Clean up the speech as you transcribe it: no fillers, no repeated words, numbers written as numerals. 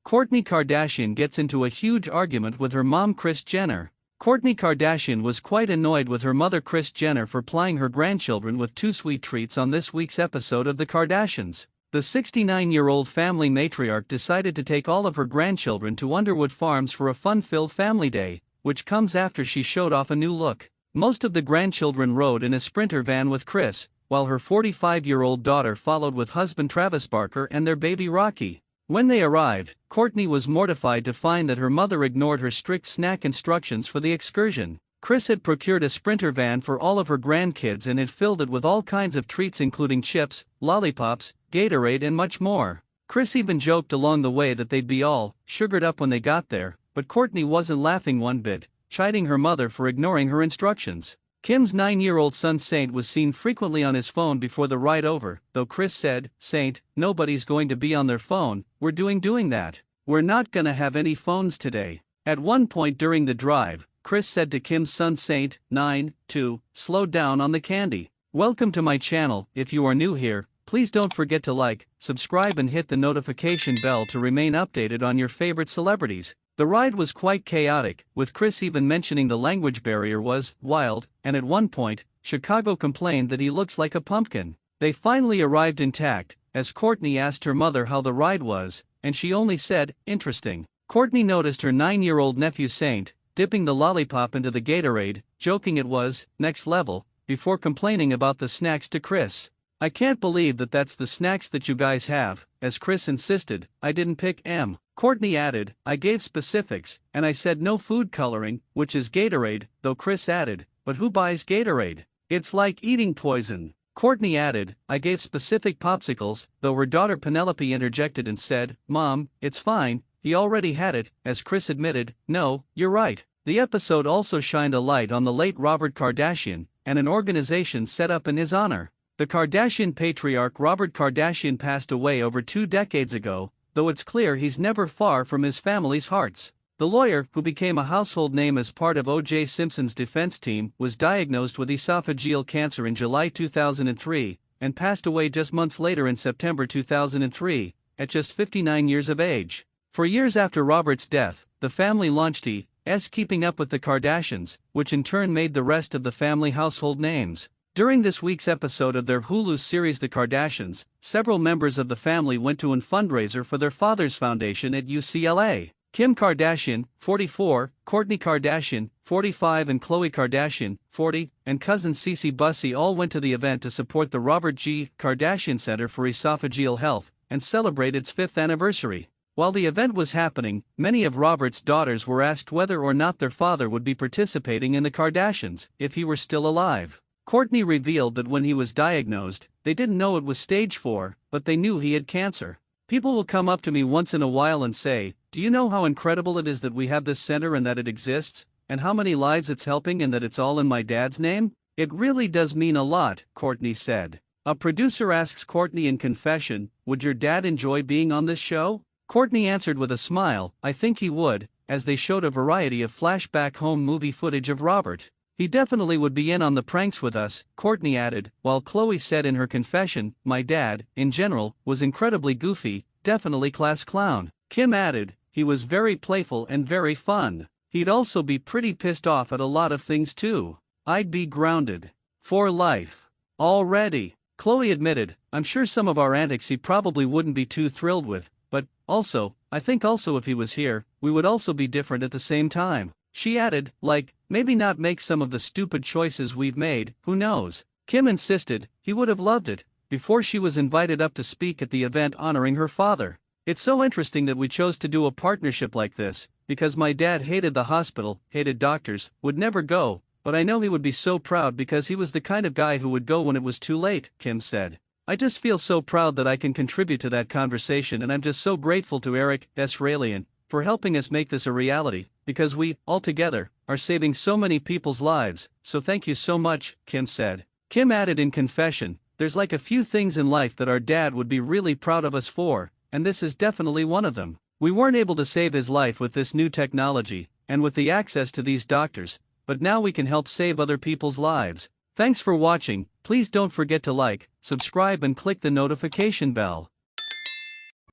Kourtney Kardashian gets into a huge argument with her mom Kris Jenner. Kourtney Kardashian was quite annoyed with her mother Kris Jenner for plying her grandchildren with two sweet treats on this week's episode of The Kardashians. The 69-year-old family matriarch decided to take all of her grandchildren to Underwood Farms for a fun-filled family day, which comes after she showed off a new look. Most of the grandchildren rode in a Sprinter van with Kris, while her 45-year-old daughter followed with husband Travis Barker and their baby Rocky. When they arrived, Kourtney was mortified to find that her mother ignored her strict snack instructions for the excursion. Kris had procured a Sprinter van for all of her grandkids and had filled it with all kinds of treats including chips, lollipops, Gatorade and much more. Kris even joked along the way that they'd be all sugared up when they got there, but Kourtney wasn't laughing one bit, chiding her mother for ignoring her instructions. Kim's 9-year-old son Saint was seen frequently on his phone before the ride over, though Kris said, "Saint, nobody's going to be on their phone, we're doing that. We're not gonna have any phones today." At one point during the drive, Kris said to Kim's son Saint, 9, to slow down on the candy. Welcome to my channel. If you are new here, please don't forget to like, subscribe and hit the notification bell to remain updated on your favorite celebrities. The ride was quite chaotic, with Kris even mentioning the language barrier was wild, and at one point, Chicago complained that he looks like a pumpkin. They finally arrived intact, as Kourtney asked her mother how the ride was, and she only said, "Interesting." Kourtney noticed her 9-year-old nephew Saint dipping the lollipop into the Gatorade, joking it was next level, before complaining about the snacks to Kris. "I can't believe that that's the snacks that you guys have," as Kris insisted. "I didn't pick 'em." Kourtney added, "I gave specifics, and I said no food coloring, which is Gatorade," though Kris added, "But who buys Gatorade? It's like eating poison." Kourtney added, "I gave specific popsicles," though her daughter Penelope interjected and said, "Mom, it's fine, he already had it," as Kris admitted, "No, you're right." The episode also shined a light on the late Robert Kardashian, and an organization set up in his honor. The Kardashian patriarch Robert Kardashian passed away over 2 decades ago, though it's clear he's never far from his family's hearts. The lawyer, who became a household name as part of O.J. Simpson's defense team, was diagnosed with esophageal cancer in July 2003, and passed away just months later in September 2003, at just 59 years of age. For years after Robert's death, the family launched Keeping Up with the Kardashians, which in turn made the rest of the family household names. During this week's episode of their Hulu series The Kardashians, several members of the family went to a fundraiser for their father's foundation at UCLA. Kim Kardashian, 44, Kourtney Kardashian, 45 and Khloe Kardashian, 40, and cousin Cece Bussey all went to the event to support the Robert G. Kardashian Center for Esophageal Health and celebrate its 5th anniversary. While the event was happening, many of Robert's daughters were asked whether or not their father would be participating in the Kardashians if he were still alive. Kourtney revealed that when he was diagnosed, they didn't know it was stage 4, but they knew he had cancer. "People will come up to me once in a while and say, 'Do you know how incredible it is that we have this center and that it exists, and how many lives it's helping and that it's all in my dad's name?' It really does mean a lot," Kourtney said. A producer asks Kourtney in confession, "Would your dad enjoy being on this show?" Kourtney answered with a smile, "I think he would," as they showed a variety of flashback home movie footage of Robert. "He definitely would be in on the pranks with us," Kourtney added, while Khloe said in her confession, "My dad, in general, was incredibly goofy, definitely class clown." Kim added, "He was very playful and very fun. He'd also be pretty pissed off at a lot of things too. I'd be grounded for life already." Khloe admitted, "I'm sure some of our antics he probably wouldn't be too thrilled with, but also, I think also if he was here, we would also be different at the same time." She added, "Like, maybe not make some of the stupid choices we've made, who knows?" Kim insisted, "He would have loved it," before she was invited up to speak at the event honoring her father. "It's so interesting that we chose to do a partnership like this, because my dad hated the hospital, hated doctors, would never go, but I know he would be so proud because he was the kind of guy who would go when it was too late," Kim said. "I just feel so proud that I can contribute to that conversation, and I'm just so grateful to Eric Ralian for helping us make this a reality, because we, all together, are saving so many people's lives, so thank you so much," Kim said. Kim added in confession, "There's like a few things in life that our dad would be really proud of us for, and this is definitely one of them. We weren't able to save his life with this new technology, and with the access to these doctors, but now we can help save other people's lives." Thanks for watching. Please don't forget to like, subscribe and click the notification bell.